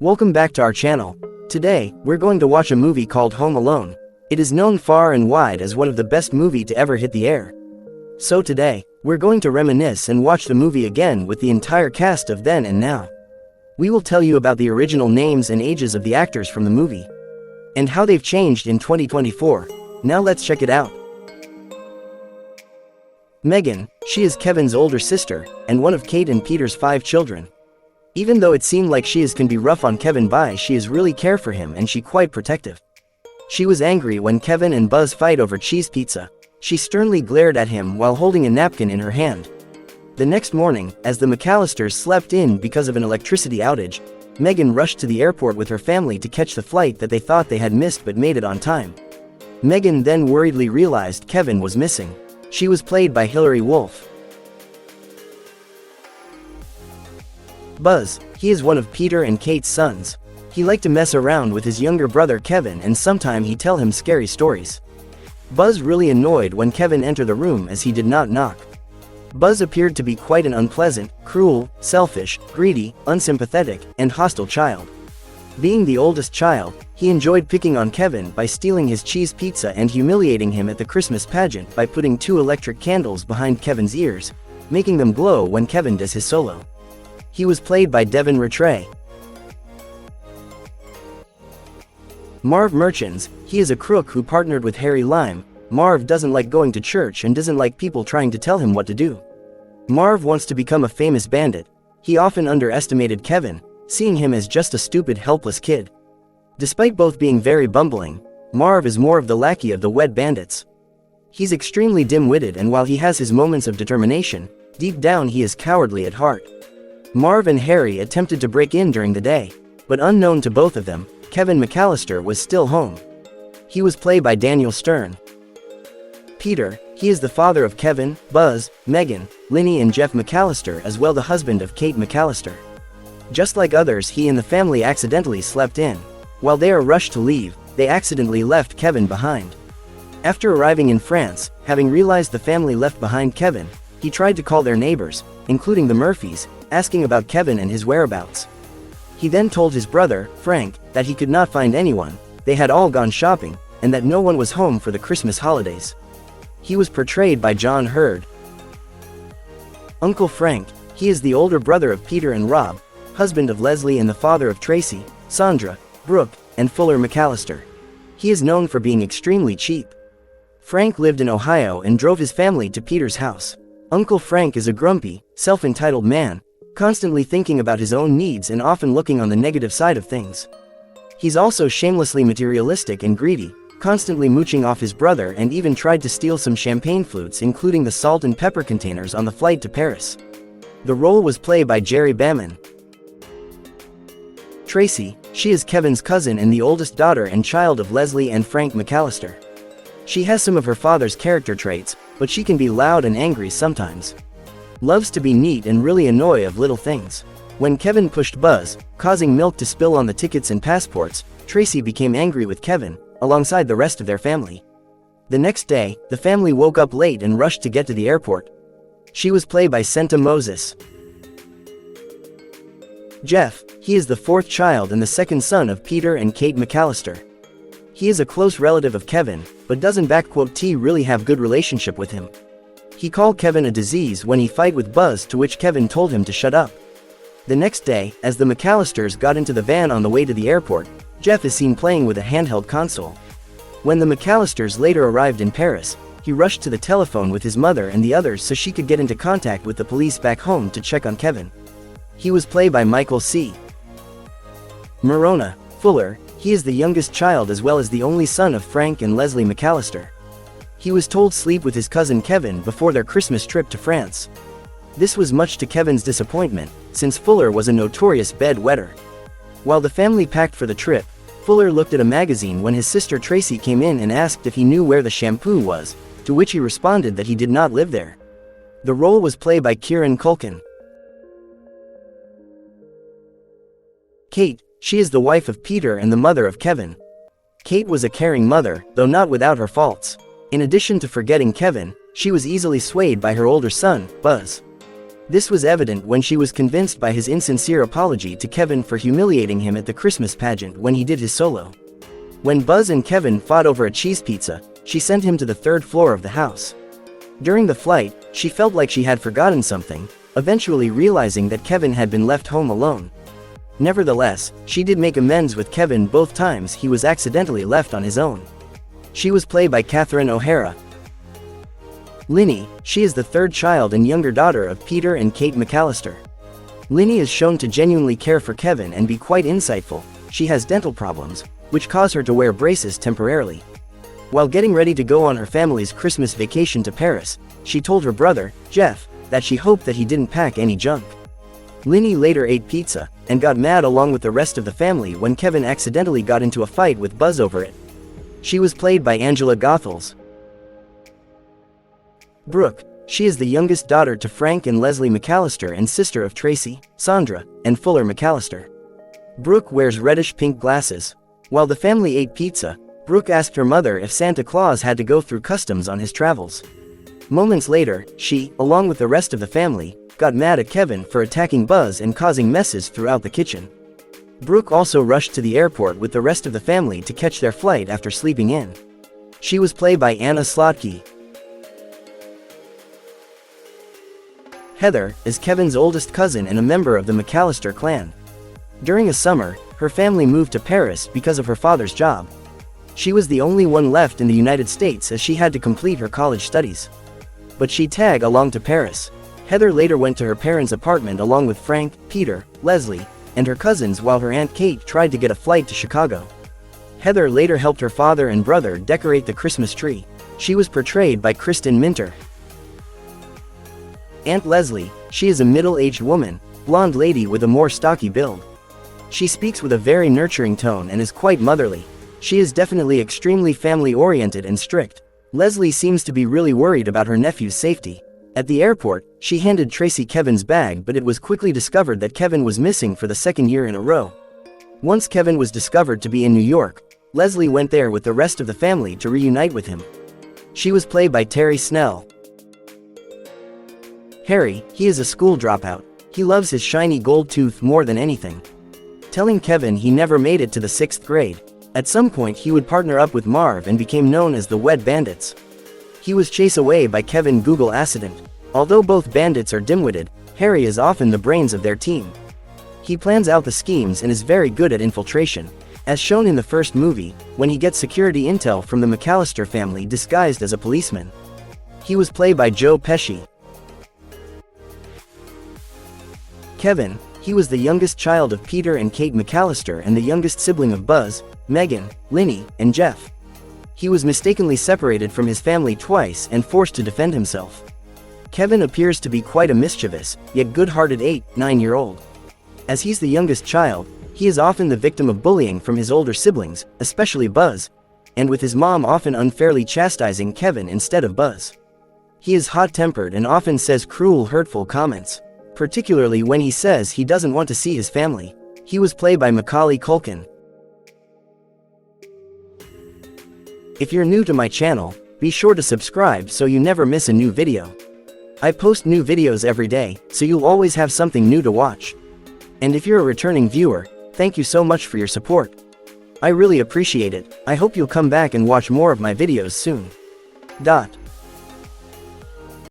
Welcome back to our channel. Today, we're going to watch a movie called Home Alone. It is known far and wide as one of the best movies to ever hit the air. So today, we're going to reminisce and watch the movie again with the entire cast of then and now. We will tell you about the original names and ages of the actors from the movie, and how they've changed in 2024. Now let's check it out. Megan, she is Kevin's older sister, and one of Kate and Peter's 5 children. Even though it seemed like can be rough on Kevin, she is really care for him and she quite protective. She was angry when Kevin and Buzz fight over cheese pizza. She sternly glared at him while holding a napkin in her hand. The next morning, as the McAllisters slept in because of an electricity outage, Megan rushed to the airport with her family to catch the flight that they thought they had missed but made it on time. Megan then worriedly realized Kevin was missing. She was played by Hilary Wolf. Buzz, he is one of Peter and Kate's sons. He liked to mess around with his younger brother Kevin, and sometimes he tell him scary stories. Buzz really annoyed when Kevin entered the room as he did not knock. Buzz appeared to be quite an unpleasant, cruel, selfish, greedy, unsympathetic, and hostile child. Being the oldest child, he enjoyed picking on Kevin by stealing his cheese pizza and humiliating him at the Christmas pageant by putting 2 electric candles behind Kevin's ears, making them glow when Kevin does his solo. He was played by Devin Rattray. Marv Merchants, he is a crook who partnered with Harry Lime. Marv doesn't like going to church and doesn't like people trying to tell him what to do. Marv wants to become a famous bandit. He often underestimated Kevin, seeing him as just a stupid, helpless kid. Despite both being very bumbling, Marv is more of the lackey of the wet bandits. He's extremely dim-witted, and while he has his moments of determination, deep down he is cowardly at heart. Marv and Harry attempted to break in during the day, but unknown to both of them, Kevin McAllister was still home. He was played by Daniel Stern. Peter, he is the father of Kevin, Buzz, Megan, Linny and Jeff McAllister, as well the husband of Kate McAllister. Just like others, he and the family accidentally slept in. While they are rushed to leave, they accidentally left Kevin behind. After arriving in France, having realized the family left behind Kevin, he tried to call their neighbors, including the Murphys, asking about Kevin and his whereabouts. He then told his brother, Frank, that he could not find anyone, they had all gone shopping, and that no one was home for the Christmas holidays. He was portrayed by John Hurd. Uncle Frank, he is the older brother of Peter and Rob, husband of Leslie and the father of Tracy, Sandra, Brooke, and Fuller McAllister. He is known for being extremely cheap. Frank lived in Ohio and drove his family to Peter's house. Uncle Frank is a grumpy, self-entitled man, constantly thinking about his own needs and often looking on the negative side of things. He's also shamelessly materialistic and greedy, constantly mooching off his brother, and even tried to steal some champagne flutes, including the salt and pepper containers, on the flight to Paris. The role was played by Jerry Baman. Tracy, she is Kevin's cousin and the oldest daughter and child of Leslie and Frank McAllister. She has some of her father's character traits, but she can be loud and angry sometimes. Loves to be neat and really annoy of little things. When Kevin pushed Buzz, causing milk to spill on the tickets and passports, Tracy became angry with Kevin, alongside the rest of their family. The next day, the family woke up late and rushed to get to the airport. She was played by Senta Moses. Jeff, he is the 4th child and the 2nd son of Peter and Kate McAllister. He is a close relative of Kevin, but doesn't really have good relationship with him. He called Kevin a disease when he fight with Buzz, to which Kevin told him to shut up. The next day, as the McAllisters got into the van on the way to the airport, Jeff is seen playing with a handheld console. When the McAllisters later arrived in Paris, he rushed to the telephone with his mother and the others so she could get into contact with the police back home to check on Kevin. He was played by Michael C. Morona Fuller, he is the youngest child as well as the only son of Frank and Leslie McAllister. He was told to sleep with his cousin Kevin before their Christmas trip to France. This was much to Kevin's disappointment, since Fuller was a notorious bedwetter. While the family packed for the trip, Fuller looked at a magazine when his sister Tracy came in and asked if he knew where the shampoo was, to which he responded that he did not live there. The role was played by Kieran Culkin. Kate, she is the wife of Peter and the mother of Kevin. Kate was a caring mother, though not without her faults. In addition to forgetting Kevin, she was easily swayed by her older son, Buzz. This was evident when she was convinced by his insincere apology to Kevin for humiliating him at the Christmas pageant when he did his solo. When Buzz and Kevin fought over a cheese pizza, she sent him to the 3rd floor of the house. During the flight, she felt like she had forgotten something, eventually realizing that Kevin had been left home alone. Nevertheless, she did make amends with Kevin both times he was accidentally left on his own. She was played by Catherine O'Hara. Linny, she is the 3rd child and younger daughter of Peter and Kate McAllister. Linny is shown to genuinely care for Kevin and be quite insightful. She has dental problems, which cause her to wear braces temporarily. While getting ready to go on her family's Christmas vacation to Paris, she told her brother, Jeff, that she hoped that he didn't pack any junk. Linny later ate pizza, and got mad along with the rest of the family when Kevin accidentally got into a fight with Buzz over it. She was played by Angela Goethals. Brooke, she is the youngest daughter to Frank and Leslie McAllister and sister of Tracy, Sandra, and Fuller McAllister. Brooke wears reddish-pink glasses. While the family ate pizza, Brooke asked her mother if Santa Claus had to go through customs on his travels. Moments later, she, along with the rest of the family, got mad at Kevin for attacking Buzz and causing messes throughout the kitchen. Brooke also rushed to the airport with the rest of the family to catch their flight after sleeping in. She was played by Anna Slotky. Heather is Kevin's oldest cousin and a member of the McAllister clan. During a summer, her family moved to Paris because of her father's job. She was the only one left in the United States as she had to complete her college studies. But she'd tag along to Paris. Heather later went to her parents' apartment along with Frank, Peter, Leslie, and her cousins while her Aunt Kate tried to get a flight to Chicago. Heather later helped her father and brother decorate the Christmas tree. She was portrayed by Kristen Minter. Aunt Leslie, she is a middle-aged woman, blonde lady with a more stocky build. She speaks with a very nurturing tone and is quite motherly. She is definitely extremely family-oriented and strict. Leslie seems to be really worried about her nephew's safety. At the airport, she handed Tracy Kevin's bag, but it was quickly discovered that Kevin was missing for the 2nd year in a row. Once Kevin was discovered to be in New York, Leslie went there with the rest of the family to reunite with him. She was played by Terry Snell. Harry, he is a school dropout. He loves his shiny gold tooth more than anything. Telling Kevin he never made it to the 6th grade. At some point he would partner up with Marv and became known as the Wet Bandits. He was chased away by Kevin Google Accident. Although both bandits are dim-witted, Harry is often the brains of their team. He plans out the schemes and is very good at infiltration, as shown in the first movie, when he gets security intel from the McAllister family disguised as a policeman. He was played by Joe Pesci. Kevin, he was the youngest child of Peter and Kate McAllister and the youngest sibling of Buzz, Megan, Linny, and Jeff. He was mistakenly separated from his family twice and forced to defend himself. Kevin appears to be quite a mischievous, yet good-hearted 8-9-year-old. As he's the youngest child, he is often the victim of bullying from his older siblings, especially Buzz, and with his mom often unfairly chastising Kevin instead of Buzz. He is hot-tempered and often says cruel, hurtful comments, particularly when he says he doesn't want to see his family. He was played by Macaulay Culkin. If you're new to my channel, be sure to subscribe so you never miss a new video. I post new videos every day, so you'll always have something new to watch. And if you're a returning viewer, thank you so much for your support. I really appreciate it. I hope you'll come back and watch more of my videos soon.